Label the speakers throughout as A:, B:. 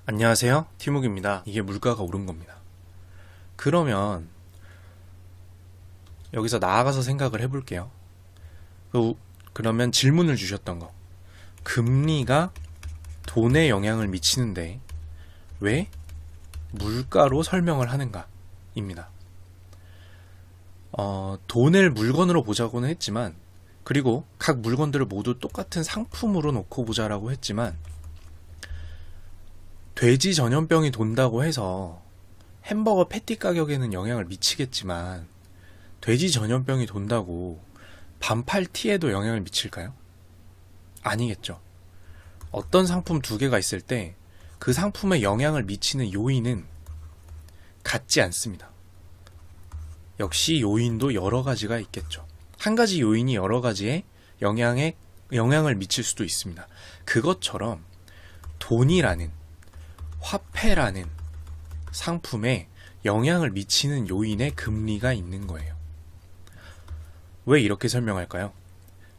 A: 안녕하세요, 티묵입니다. 이게 물가가 오른 겁니다. 그러면 여기서 나아가서 생각을 해볼게요. 그러면 질문을 주셨던 거, 금리가 돈에 영향을 미치는데 왜 물가로 설명을 하는가 입니다. 돈을 물건으로 보자고는 했지만, 그리고 각 물건들을 모두 똑같은 상품으로 놓고 보자라고 했지만, 돼지 전염병이 돈다고 해서 햄버거 패티 가격에는 영향을 미치겠지만, 돼지 전염병이 돈다고 반팔 티에도 영향을 미칠까요? 아니겠죠. 어떤 상품 두 개가 있을 때 그 상품에 영향을 미치는 요인은 같지 않습니다. 역시 요인도 여러 가지가 있겠죠. 한 가지 요인이 여러 가지의 영향을 미칠 수도 있습니다. 그것처럼 돈이라는, 화폐라는 상품에 영향을 미치는 요인에 금리가 있는 거예요. 왜 이렇게 설명할까요?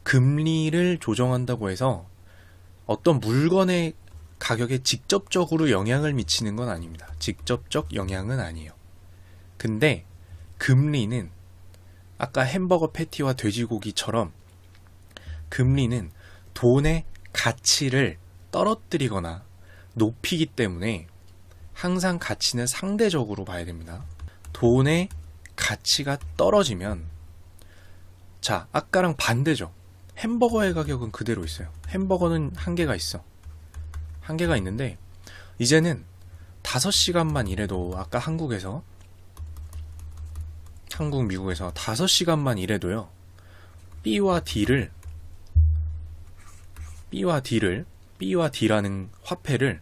A: 금리를 조정한다고 해서 어떤 물건의 가격에 직접적으로 영향을 미치는 건 아닙니다. 직접적 영향은 아니에요. 근데 금리는 아까 햄버거 패티와 돼지고기처럼 금리는 돈의 가치를 떨어뜨리거나 높이기 때문에 항상 가치는 상대적으로 봐야 됩니다. 돈의 가치가 떨어지면, 자, 아까랑 반대죠. 햄버거의 가격은 그대로 있어요. 햄버거는 한계가 있어. 한계가 있는데 이제는 5시간만 일해도, 아까 미국에서 5시간만 일해도요, B와 D라는 화폐를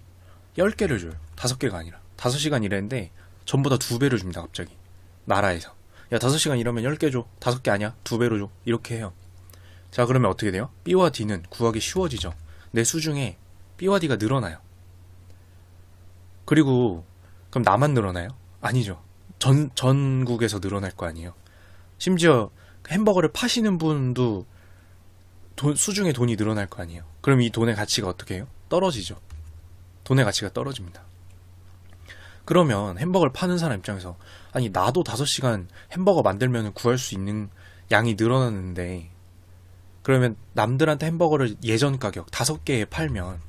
A: 10개를 줘요. 5개가 아니라. 5시간 일했는데 전부 다 2배를 줍니다, 갑자기. 나라에서. 야, 5시간 일하면 10개 줘. 5개 아니야? 2배로 줘. 이렇게 해요. 자, 그러면 어떻게 돼요? B와 D는 구하기 쉬워지죠. 내 수중에 B와 D가 늘어나요. 그리고 그럼 나만 늘어나요? 아니죠. 전국에서 늘어날 거 아니에요. 심지어 햄버거를 파시는 분도 수중에 돈이 늘어날 거 아니에요. 그럼 이 돈의 가치가 어떻게 해요? 떨어지죠. 돈의 가치가 떨어집니다. 그러면 햄버거를 파는 사람 입장에서, 아니, 나도 5시간 햄버거 만들면 구할 수 있는 양이 늘어났는데, 그러면 남들한테 햄버거를 예전 가격 5개에 팔면,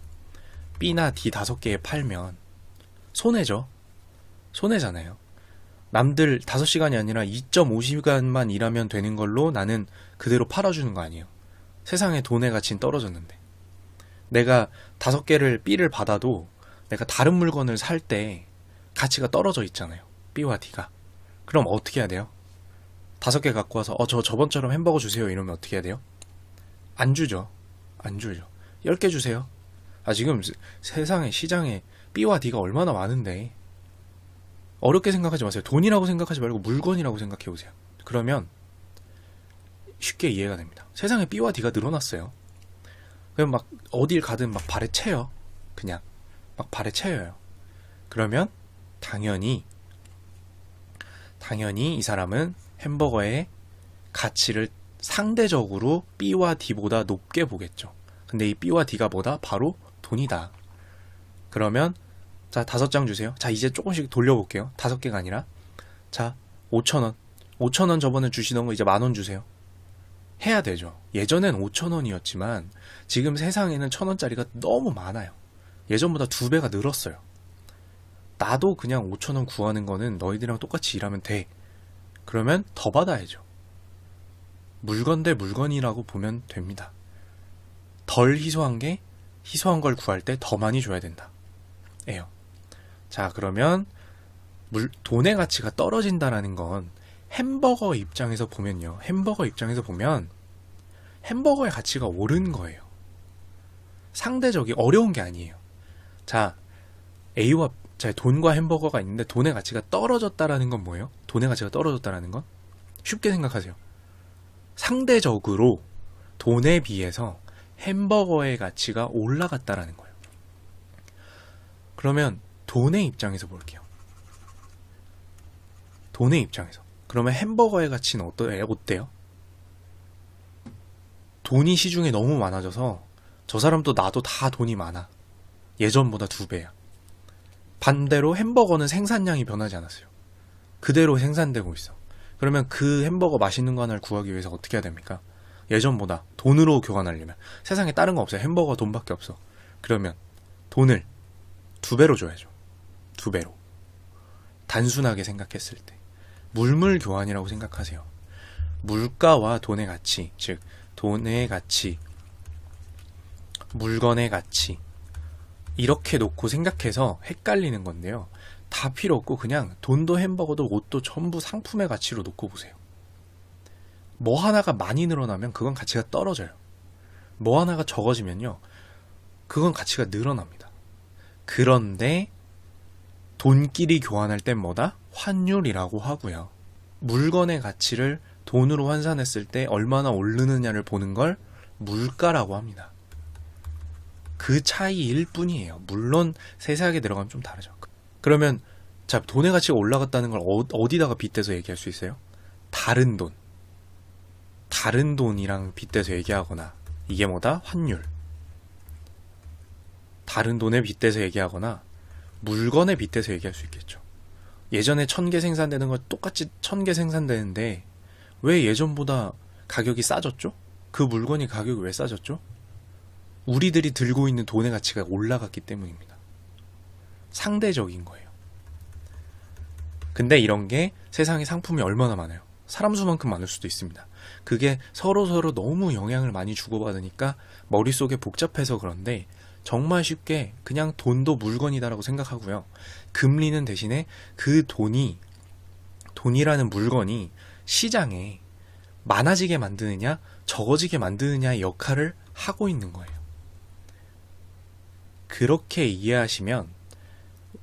A: B나 D 5개에 팔면 손해죠. 손해잖아요. 남들 5시간이 아니라 2.5시간만 일하면 되는 걸로 나는 그대로 팔아주는 거 아니에요. 세상에 돈의 가치는 떨어졌는데, 내가 5개를 B를 받아도 내가 다른 물건을 살 때 가치가 떨어져 있잖아요. B와 D가. 그럼 어떻게 해야 돼요? 5개 갖고 와서 저번처럼 햄버거 주세요 이러면 어떻게 해야 돼요? 안 주죠. 안 주죠. 10개 주세요. 지금 세상에, 시장에 B와 D가 얼마나 많은데, 어렵게 생각하지 마세요. 돈이라고 생각하지 말고 물건이라고 생각해 보세요. 그러면 쉽게 이해가 됩니다. 세상에 B와 D가 늘어났어요. 그럼 막 어딜 가든 막 발에 채요. 그냥 막 발에 채여요. 그러면 당연히 이 사람은 햄버거의 가치를 상대적으로 B와 D보다 높게 보겠죠. 근데 이 B와 D가 뭐다? 바로 돈이다. 그러면 자, 5장 주세요. 자, 이제 조금씩 돌려볼게요. 5개가 아니라. 자, 5,000원. 5,000원 저번에 주시던 거 이제 10,000원 주세요. 해야 되죠. 예전엔 5,000원이었지만 지금 세상에는 1,000원짜리가 너무 많아요. 예전보다 2배가 늘었어요. 나도 그냥 5,000원 구하는 거는 너희들이랑 똑같이 일하면 돼. 그러면 더 받아야죠. 물건 대 물건이라고 보면 됩니다. 덜 희소한 걸 구할 때 더 많이 줘야 된다. 예요. 자, 그러면 돈의 가치가 떨어진다라는 건 햄버거 입장에서 보면요. 햄버거의 가치가 오른 거예요. 상대적이 어려운 게 아니에요. 자, 돈과 햄버거가 있는데 돈의 가치가 떨어졌다라는 건 뭐예요? 돈의 가치가 떨어졌다라는 건 쉽게 생각하세요. 상대적으로 돈에 비해서 햄버거의 가치가 올라갔다라는 거예요. 그러면 돈의 입장에서 볼게요. 돈의 입장에서. 그러면 햄버거의 가치는 어때요? 돈이 시중에 너무 많아져서 저 사람도 나도 다 돈이 많아. 예전보다 2배야. 반대로 햄버거는 생산량이 변하지 않았어요. 그대로 생산되고 있어. 그러면 그 햄버거 맛있는 거 하나를 구하기 위해서 어떻게 해야 됩니까? 예전보다 돈으로 교환하려면 세상에 다른 거 없어요. 햄버거 돈밖에 없어. 그러면 돈을 2배로 줘야죠. 2배로. 단순하게 생각했을 때 물물 교환이라고 생각하세요. 물가와 돈의 가치, 즉 돈의 가치, 물건의 가치 이렇게 놓고 생각해서 헷갈리는 건데요. 다 필요 없고 그냥 돈도 햄버거도 옷도 전부 상품의 가치로 놓고 보세요. 뭐 하나가 많이 늘어나면 그건 가치가 떨어져요. 뭐 하나가 적어지면요, 그건 가치가 늘어납니다. 그런데 돈끼리 교환할 땐 뭐다? 환율이라고 하고요. 물건의 가치를 돈으로 환산했을 때 얼마나 오르느냐를 보는 걸 물가라고 합니다. 그 차이일 뿐이에요. 물론 세세하게 들어가면 좀 다르죠. 그러면 자, 돈의 가치가 올라갔다는 걸 어디다가 빗대서 얘기할 수 있어요? 다른 돈. 다른 돈이랑 빗대서 얘기하거나, 이게 뭐다? 환율. 다른 돈에 빗대서 얘기하거나 물건에 빗대서 얘기할 수 있겠죠. 예전에 1000개 생산되는 거 똑같이 1000개 생산되는데 왜 예전보다 가격이 싸졌죠? 그 물건이 가격이 왜 싸졌죠? 우리들이 들고 있는 돈의 가치가 올라갔기 때문입니다. 상대적인 거예요. 근데 이런 게 세상에 상품이 얼마나 많아요? 사람 수만큼 많을 수도 있습니다. 그게 서로서로 너무 영향을 많이 주고받으니까 머릿속에 복잡해서 그런데 정말 쉽게 그냥 돈도 물건이다라고 생각하고요. 금리는 대신에 그 돈이라는 물건이 시장에 많아지게 만드느냐 적어지게 만드느냐의 역할을 하고 있는 거예요. 그렇게 이해하시면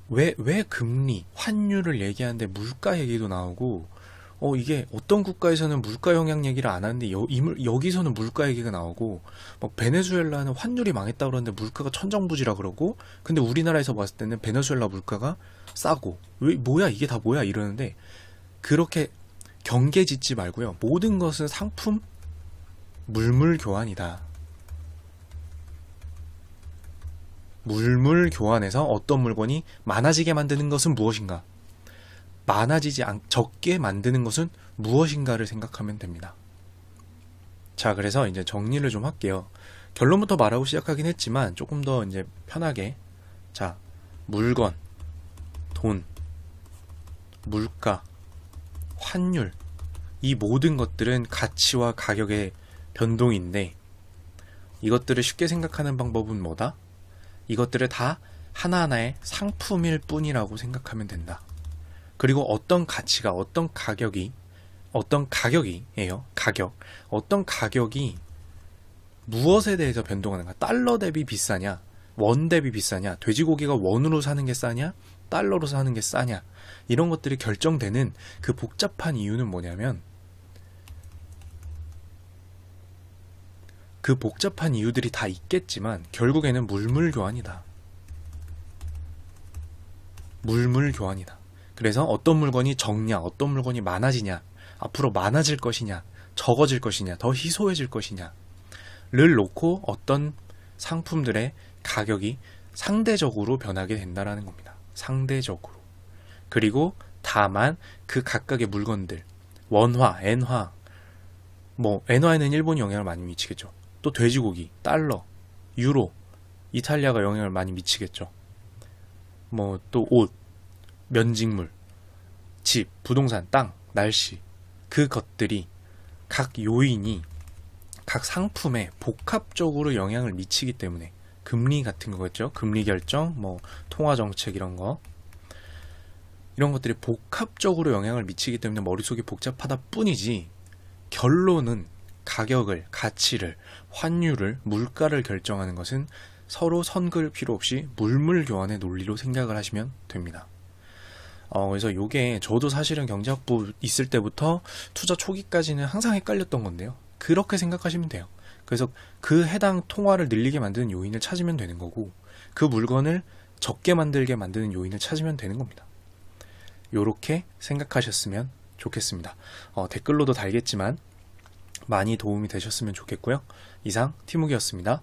A: 왜 금리, 환율을 얘기하는데 물가 얘기도 나오고 이게 어떤 국가에서는 물가 영향 얘기를 안 하는데 여기서는 물가 얘기가 나오고 베네수엘라는 환율이 망했다 그러는데 물가가 천정부지라 그러고 근데 우리나라에서 봤을 때는 베네수엘라 물가가 싸고 뭐야 이게 다 뭐야 이러는데 그렇게 경계 짓지 말고요. 모든 것은 상품 물물 교환이다. 물물 교환에서 어떤 물건이 많아지게 만드는 것은 무엇인가? 적게 만드는 것은 무엇인가를 생각하면 됩니다. 자, 그래서 이제 정리를 좀 할게요. 결론부터 말하고 시작하긴 했지만 조금 더 이제 편하게. 자, 물건, 돈, 물가, 환율, 이 모든 것들은 가치와 가격의 변동인데 이것들을 쉽게 생각하는 방법은 뭐다? 이것들을 다 하나하나의 상품일 뿐이라고 생각하면 된다. 그리고 어떤 가격이 무엇에 대해서 변동하는가? 달러 대비 비싸냐? 원 대비 비싸냐? 돼지고기가 원으로 사는 게 싸냐? 달러로 사는 게 싸냐? 이런 것들이 결정되는 그 복잡한 이유는 뭐냐면 그 복잡한 이유들이 다 있겠지만 결국에는 물물 교환이다. 물물 교환이다. 그래서 어떤 물건이 적냐, 어떤 물건이 많아지냐, 앞으로 많아질 것이냐, 적어질 것이냐, 더 희소해질 것이냐를 놓고 어떤 상품들의 가격이 상대적으로 변하게 된다라는 겁니다. 상대적으로. 그리고 다만 그 각각의 물건들, 원화, 엔화, 엔화에는 일본이 영향을 많이 미치겠죠. 또 돼지고기, 달러, 유로, 이탈리아가 영향을 많이 미치겠죠. 또 옷, 면직물, 집, 부동산, 땅, 날씨, 그것들이 각 요인이 각 상품에 복합적으로 영향을 미치기 때문에 금리 같은 거겠죠. 금리 결정, 통화 정책 이런 것들이 복합적으로 영향을 미치기 때문에 머릿속이 복잡하다 뿐이지 결론은 가격을, 가치를, 환율을, 물가를 결정하는 것은 서로 선 그을 필요 없이 물물 교환의 논리로 생각을 하시면 됩니다. 그래서 요게 저도 사실은 경제학부 있을 때부터 투자 초기까지는 항상 헷갈렸던 건데요. 그렇게 생각하시면 돼요. 그래서 그 해당 통화를 늘리게 만드는 요인을 찾으면 되는 거고 그 물건을 적게 만들게 만드는 요인을 찾으면 되는 겁니다. 요렇게 생각하셨으면 좋겠습니다. 댓글로도 달겠지만 많이 도움이 되셨으면 좋겠고요. 이상 티묵이었습니다.